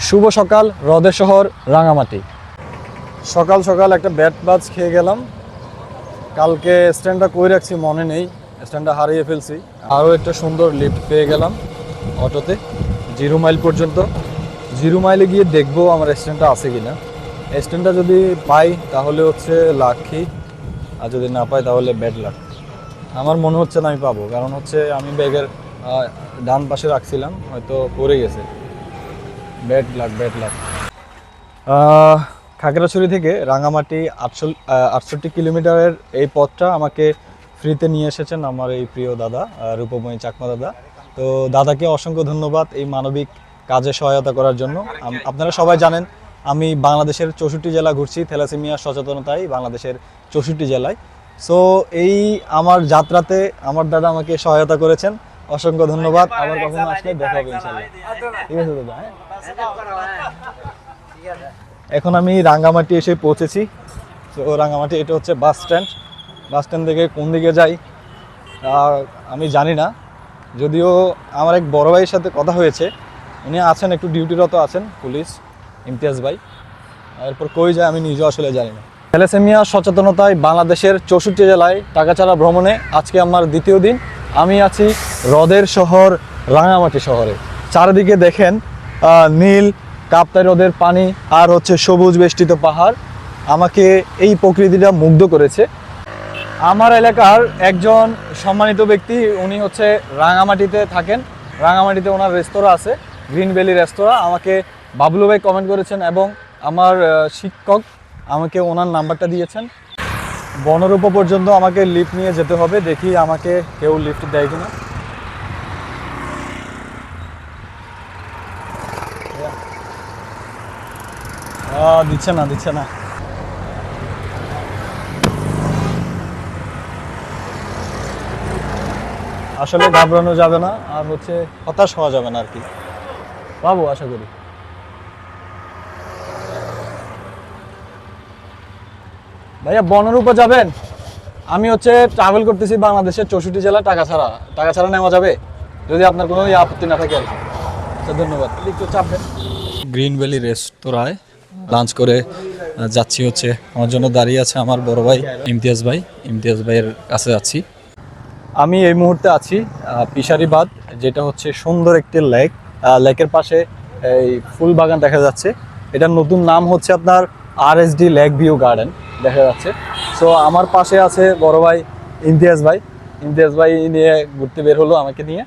শুভ সকাল, হ্রদের শহর রাঙামাটি। সকাল সকাল একটা ব্যাট বাজ খেয়ে গেলাম। কালকে স্ট্যান্ডটা কই রাখছি মনে নেই, স্ট্যান্ডটা হারিয়ে ফেলছি। আরও একটা সুন্দর লিফট পেয়ে গেলাম অটোতে 0 মাইল পর্যন্ত। 0 মাইলে গিয়ে দেখবো আমার স্ট্যান্ডটা আছে কিনা। স্ট্যান্ডটা যদি পাই তাহলে হচ্ছে লাকি, আর যদি না পাই তাহলে ব্যাড লাক। আমার মনে হচ্ছে না আমি পাবো, কারণ হচ্ছে আমি ব্যাগের ডান পাশে রাখছিলাম, হয়তো পড়ে গেছে। Bad luck, bad luck. Khagrachhari থেকে রাঙামাটি 68 কিলোমিটারের এই পথটা আমাকে ফ্রিতে নিয়ে এসেছেন আমার এই প্রিয় দাদা, রূপময়ী চাকমা দাদা। তো দাদাকে অসংখ্য ধন্যবাদ এই মানবিক কাজে সহায়তা করার জন্য। আপনারা সবাই জানেন আমি বাংলাদেশের 64 জেলা ঘুরছি থ্যালাসেমিয়া সচেতনতায়, বাংলাদেশের 64 জেলায়। সো এই আমার যাত্রাতে আমার দাদা আমাকে সহায়তা করেছেন, অসংখ্য ধন্যবাদ। আবার কখনো আসলে দেখা হবে ইনশাআল্লাহ। ঠিক আছে দাদা, হ্যাঁ। এখন আমি রাঙ্গামাটি এসে পৌঁছেছি। তো রাঙ্গামাটি এটা হচ্ছে বাস স্ট্যান্ড। বাস স্ট্যান্ড থেকে কোন দিকে যাই আমি জানি না, যদিও আমার এক বড় ভাইয়ের সাথে কথা হয়েছে, উনি আছেন একটু ডিউটিরত আছেন, পুলিশ ইমতিয়াজ ভাই। এরপর কই যায় আমি নিজেও আসলে জানি না। থ্যালাসেমিয়া সচেতনতায় বাংলাদেশের 64 জেলায় টাকাছাড়া ভ্রমণে আজকে আমার দ্বিতীয় দিন। আমি আছি হ্রদের শহর রাঙামাটি শহরে। চারিদিকে দেখেন নীল কাপ্তাই হ্রদের পানি আর হচ্ছে সবুজ বেষ্টিত পাহাড় আমাকে এই প্রকৃতিটা মুগ্ধ করেছে। আমার এলাকার একজন সম্মানিত ব্যক্তি, উনি হচ্ছে রাঙামাটিতে থাকেন। রাঙামাটিতে ওনার রেস্তোরাঁ আছে, গ্রিন ভ্যালি রেস্তোরাঁ। আমাকে বাবলু ভাই কমেন্ট করেছেন এবং আমার শিক্ষক আমাকে ওনার নাম্বারটা দিয়েছেন। বনরূপ পর্যন্ত আমাকে লিফট নিয়ে যেতে হবে, দেখি আমাকে কেউ লিফট দেয় কিনা। দিচ্ছে না, দিচ্ছে না। আসলে ঘাবড়ানো যাবে না, আর হচ্ছে হতাশ হওয়া যাবে না আর কি, পাবো আশা করি। ভাইয়া বনরূপা যাবেন? আমি হচ্ছে ট্রাভেল করতেছি বাংলাদেশের 64 জেলা টাকা ছাড়া নেওয়া যাবে, যদি আপনার কোনো আপত্তি না থাকে আর কি। আচ্ছা, ধন্যবাদ। একটু চাপবেন। গ্রিন ভ্যালি রেস্তোরাঁয় লাঞ্চ করে যাচ্ছি। হচ্ছে আমার জন্য দাঁড়িয়ে আছে আমার বড় ভাই ইমতিয়াজ ভাই। ইমতিয়াজ ভাইয়ের কাছে যাচ্ছি। আমি এই মুহূর্তে আছি পিশারি বাঁধ, যেটা হচ্ছে সুন্দর একটি লেক। লেকের পাশে এই ফুল বাগান দেখা যাচ্ছে। এটার নতুন নাম হচ্ছে আপনার RSD লেক ভিউ গার্ডেন দেখা যাচ্ছে। সো আমার পাশে আছে বড় ভাই ইমতিয়াজ ভাই। ইমতিয়াজ ভাই নিয়ে ঘুরতে বের হলো আমাকে নিয়ে।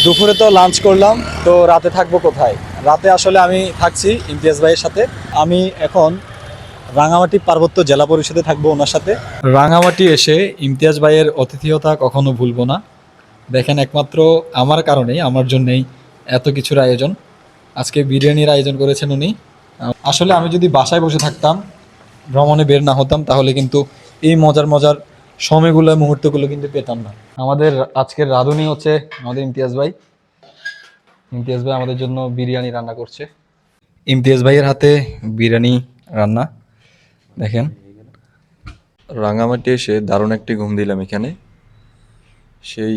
দুপুরে তো লাঞ্চ করলাম, তো রাতে থাকবো কোথায়? রাতে আসলে আমি থাকছি ইমতিয়াজ ভাইয়ের সাথে। আমি এখন রাঙামাটি পার্বত্য জেলা পরিষদে থাকবো ওনার সাথে। রাঙামাটি এসে ইমতিয়াজ ভাইয়ের অতিথিয়তা কখনো ভুলবো না। দেখেন, একমাত্র আমার কারণেই, আমার জন্যেই এত কিছুর আয়োজন। আজকে বিরিয়ানির আয়োজন করেছেন উনি। আসলে আমি যদি বাসায় বসে থাকতাম, ভ্রমণে বের না হতাম, তাহলে কিন্তু এই মজার মজার সময়গুলো, মুহূর্তগুলো কিন্তু পেতাম না। আমাদের আজকের রাঁধুনি হচ্ছে আমাদের ইমতিয়াজ ভাই। ইমতিয়াজ ভাই আমাদের জন্য বিরিয়ানি রান্না করছে। ইমতিয়াজ ভাইয়ের হাতে বিরিয়ানি রান্না দেখেন। রাঙামাটি এসে দারুণ একটি ঘুম দিলাম এখানে। সেই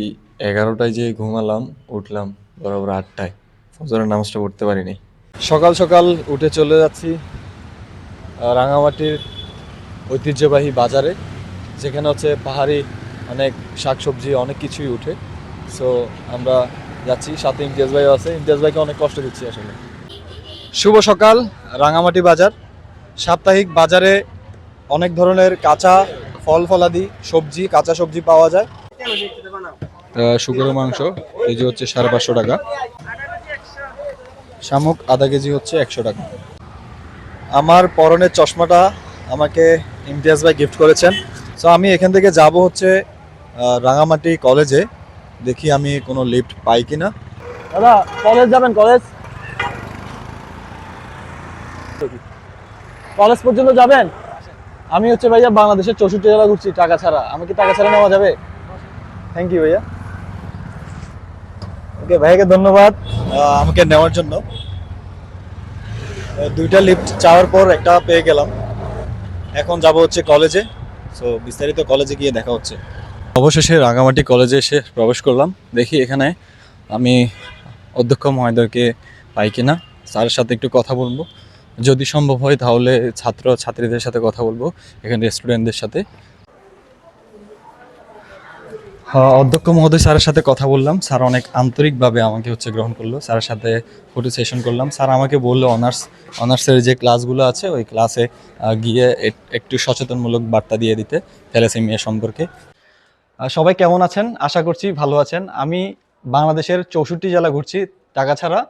11টায় যে ঘুমালাম, উঠলাম বরাবর 8টায়। ফজরের নামাজটা পড়তে পারিনি। সকাল সকাল উঠে চলে যাচ্ছি রাঙামাটির ঐতিহ্যবাহী বাজারে, যেখানে হচ্ছে পাহাড়ি অনেক শাকসবজি, অনেক কিছুই উঠে। সো আমরা যাচ্ছি, সাথে ইমতিয়াজ ভাইও আছে। ইমতিয়াজ ভাইকে অনেক কষ্ট দিচ্ছি আসলে। শুভ সকাল, রাঙামাটি বাজার। সাপ্তাহিক বাজারে অনেক ধরনের কাঁচা ফল ফলাদি সবজি, কাঁচা সবজি পাওয়া যায়। শুকরের মাংস কেজি হচ্ছে 550 টাকা। শামুক আধা কেজি হচ্ছে 100 টাকা। আমার পরনের চশমাটা আমাকে ইমতিয়াজ ভাই গিফট করেছেন। সো আমি এখান থেকে যাব হচ্ছে রাঙামাটি কলেজে। দেখি আমি কোনো লিফট পাই কিনা। দাদা, কলেজ যাবেন? কলেজ পর্যন্ত যাবেন? আমি হচ্ছে ভাইয়া বাংলাদেশের 64 জেলা ঘুরছি টাকা ছাড়া। আমাকে টাকা ছাড়া নেওয়া যাবে? থ্যাংক ইউ ভাইয়া। ওকে, ভাইয়াকে ধন্যবাদ আমাকে নেওয়ার জন্য। 2টা লিফট চাওয়ার পর একটা পেয়ে গেলাম। এখন যাব হচ্ছে কলেজে। সো বিস্তারিত কলেজে গিয়ে দেখা হচ্ছে। অবশেষে রাঙামাটি কলেজে এসে প্রবেশ করলাম। দেখি এখানে আমি অধ্যক্ষ মহোদয়কে পাই কিনা। স্যারের সাথে একটু কথা বলবো, যদি সম্ভব হয় তাহলে ছাত্র ছাত্রীদের সাথে কথা বলবো, এখানে স্টুডেন্টদের সাথে। অধ্যক্ষ মহোদয় স্যারের সাথে কথা বললাম, স্যার অনেক আন্তরিকভাবে আমাকে গ্রহণ করলো, স্যারের সাথে ফটো সেশন করলাম। স্যার আমাকে বললো অনার্সের যে ক্লাসগুলো আছে ওই ক্লাসে গিয়ে একটু সচেতনমূলক বার্তা দিয়ে দিতে থ্যালাসেমিয়া সম্পর্কে। সবাই কেমন আছেন? আশা করছি ভালো আছেন। আমি বাংলাদেশের 64 জেলা ঘুরছি টাকা ছাড়া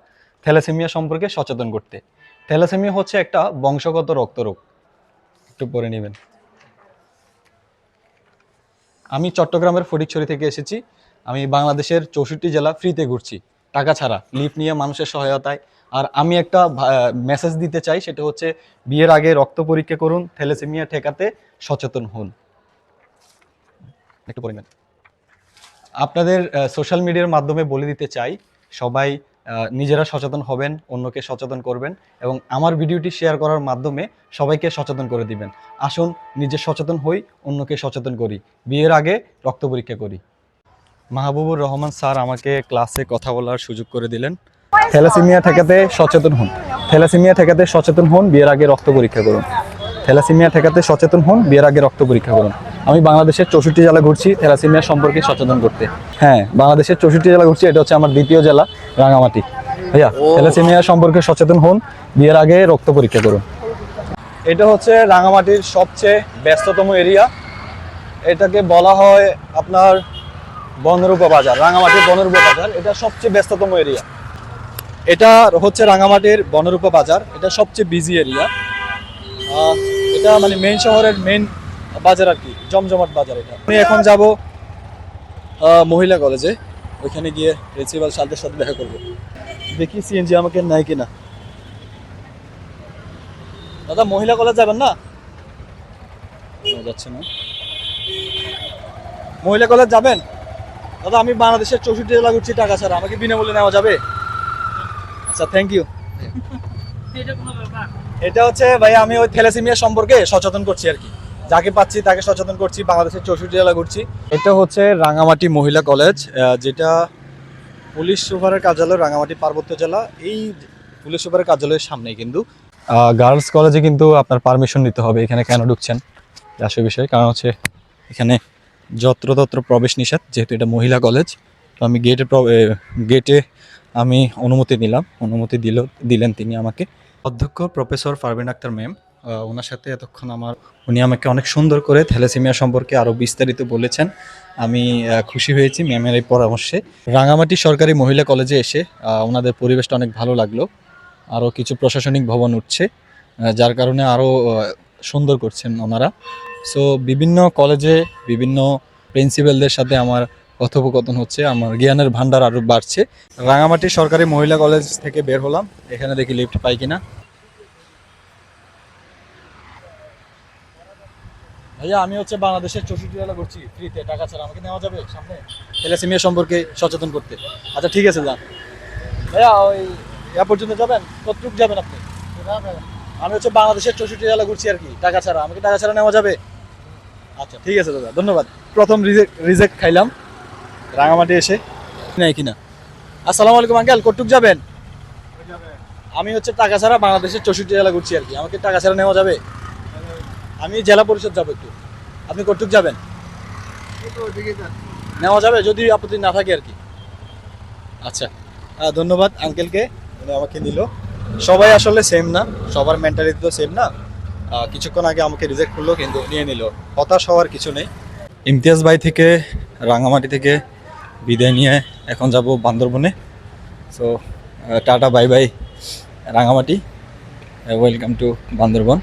থ্যালাসেমিয়া সম্পর্কে সচেতন করতে। থ্যালাসেমিয়া হচ্ছে একটা বংশগত রক্তরোগ, একটু পরে নেবেন। আমি চট্টগ্রামের ফটিকছড়ি থেকে এসেছি। আমি বাংলাদেশের 64 জেলা ফ্রিতে ঘুরছি টাকা ছাড়া, লিফট নিয়ে মানুষের সহায়তায়। আর আমি একটা মেসেজ দিতে চাই, সেটা হচ্ছে বিয়ের আগে রক্ত পরীক্ষা করুন, থ্যালাসেমিয়া ঠেকাতে সচেতন হন। একটু পরিমাণ আপনাদের সোশ্যাল মিডিয়ার মাধ্যমে বলে দিতে চাই, সবাই নিজেরা সচেতন হবেন, অন্যকে সচেতন করবেন এবং আমার ভিডিওটি শেয়ার করার মাধ্যমে সবাইকে সচেতন করে দিবেন। আসুন নিজে সচেতন হই, অন্যকে সচেতন করি, বিয়ের আগে রক্ত পরীক্ষা করি। মাহবুবুর রহমান স্যার আমাকে ক্লাসে কথা বলার সুযোগ করে দিলেন। থ্যালাসেমিয়া ঠেকাতে সচেতন হন, থ্যালাসেমিয়া ঠেকাতে সচেতন হন, বিয়ের আগে রক্ত পরীক্ষা করুন। থ্যালাসেমিয়া ঠেকাতে সচেতন হন, বিয়ের আগে রক্ত পরীক্ষা করুন। আমি বাংলাদেশের 64 জেলা ঘুরছি থ্যালাসেমিয়া সম্পর্কে সচেতন করতে। হ্যাঁ, বাংলাদেশের 64 জেলা ঘুরছি, এটা হচ্ছে আমার দ্বিতীয় জেলা রাঙামাটি। ভাইয়া, থ্যালাসেমিয়া সম্পর্কে সচেতন হন, বিয়ের আগে রক্ত পরীক্ষা করুন। এটা হচ্ছে রাঙামাটির সবচেয়ে ব্যস্ততম এরিয়া, এটাকে বলা হয় আপনার বনরূপা বাজার, রাঙামাটির বনরূপা বাজার, এটা সবচেয়ে ব্যস্ততম এরিয়া। এটা হচ্ছে রাঙামাটির বনরূপা বাজার, এটা সবচেয়ে বিজি এরিয়া। এটা মানে মেইন শহরের মেইন বাজার আর কি, জমজমাট বাজার এটা। আমি এখন যাব মহিলা কলেজে, ওইখানে গিয়ে প্রিন্সিপাল স্যারদের সাথে দেখা করবো। দেখি সিএনজি আমাকে নেয় কিনা। দাদা, মহিলা কলেজ যাবেন না? যাচ্ছে না। মহিলা কলেজ যাবেন? দাদা, আমি বাংলাদেশের 64 জেলা ঘুরছি টাকা ছাড়া, আমাকে বিনামূল্যে নেওয়া যাবে? আচ্ছা, থ্যাংক ইউ। এটা হচ্ছে ভাই, আমি ওই থ্যালাসেমিয়া সম্পর্কে সচেতন করছি আর কি, যাকে পাচ্ছি তাকে সচেতন করছি, বাংলাদেশের 64 জেলা ঘুরছি। এটা হচ্ছে রাঙামাটি মহিলা কলেজ, যেটা পুলিশ সুপারের কার্যালয়, রাঙামাটি পার্বত্য জেলা। এই পুলিশ সুপারের কার্যালয়ের সামনেই কিন্তু গার্লস কলেজে কিন্তু আপনার পারমিশন নিতে হবে। এখানে কেন ঢুকছেন আসল বিষয়, কারণ হচ্ছে এখানে যত্রতত্র প্রবেশ নিষেধ, যেহেতু এটা মহিলা কলেজ। তো আমি গেটে আমি অনুমতি নিলাম, অনুমতি দিলেন তিনি আমাকে। অধ্যক্ষ প্রফেসর পারভিন আক্তার ম্যাম, ওনার সাথে এতক্ষণ উনি আমাকে অনেক সুন্দর করে থ্যালাসেমিয়া সম্পর্কে আরও বিস্তারিত বলেছেন। আমি খুশি হয়েছি ম্যামের এই পরামর্শে। রাঙামাটি সরকারি মহিলা কলেজে এসে ওনাদের পরিবেশটা অনেক ভালো লাগলো। আরও কিছু প্রশাসনিক ভবন উঠছে, যার কারণে আরও সুন্দর করছেন ওনারা। সো বিভিন্ন কলেজে বিভিন্ন প্রিন্সিপালদের সাথে আমার কথোপকথন হচ্ছে, আমার জ্ঞানের ভান্ডার আরও বাড়ছে। রাঙামাটি সরকারি মহিলা কলেজ থেকে বের হলাম, এখানে দেখি লিফট পাই কিনা। ভাইয়া, আমি হচ্ছে বাংলাদেশের 64 জেলা ঘুরছি ফ্রিতে টাকা ছাড়া, আমাকে নেওয়া যাবে সামনে থ্যালাসেমিয়া সম্পর্কে সচেতন করতে? আচ্ছা, ঠিক আছে, যান ভাইয়া। ওই এ পর্যন্ত যাবেন? কতটুকু যাবেন আপনি? আমি হচ্ছে বাংলাদেশের 64 জেলা ঘুরছি আর কি টাকা ছাড়া, আমাকে টাকা ছাড়া নেওয়া যাবে? আচ্ছা, ঠিক আছে দাদা, ধন্যবাদ। প্রথম রিজেক্ট খাইলাম রাঙামাটি এসে, নাই কিনা। আসসালামু আলাইকুম আঙ্কেল, কতটুক যাবেন? আমি হচ্ছে টাকা ছাড়া বাংলাদেশের 64 জেলা ঘুরছি আর কি, আমাকে টাকা ছাড়া নেওয়া যাবে? আমি জেলা পরিষদ যাবো একটু, আপনি কতটুক যাবেন? নেওয়া যাবে যদি আপত্তি না থাকে আর কি। আচ্ছা, ধন্যবাদ আঙ্কেলকে, উনি আমাকে নিল। সবাই আসলে সেম না, সবার মেন্টালিটি তো সেম না। কিছুক্ষণ আগে আমাকে রিজেক্ট করলো, কিন্তু নিয়ে নিল। হতাশ হওয়ার কিছু নেই। ইমতিয়াজ ভাই থেকে রাঙামাটি থেকে বিদায় নিয়ে এখন যাব বান্দরবনে। So tata, bye bye Rangamati, welcome to Bandarban.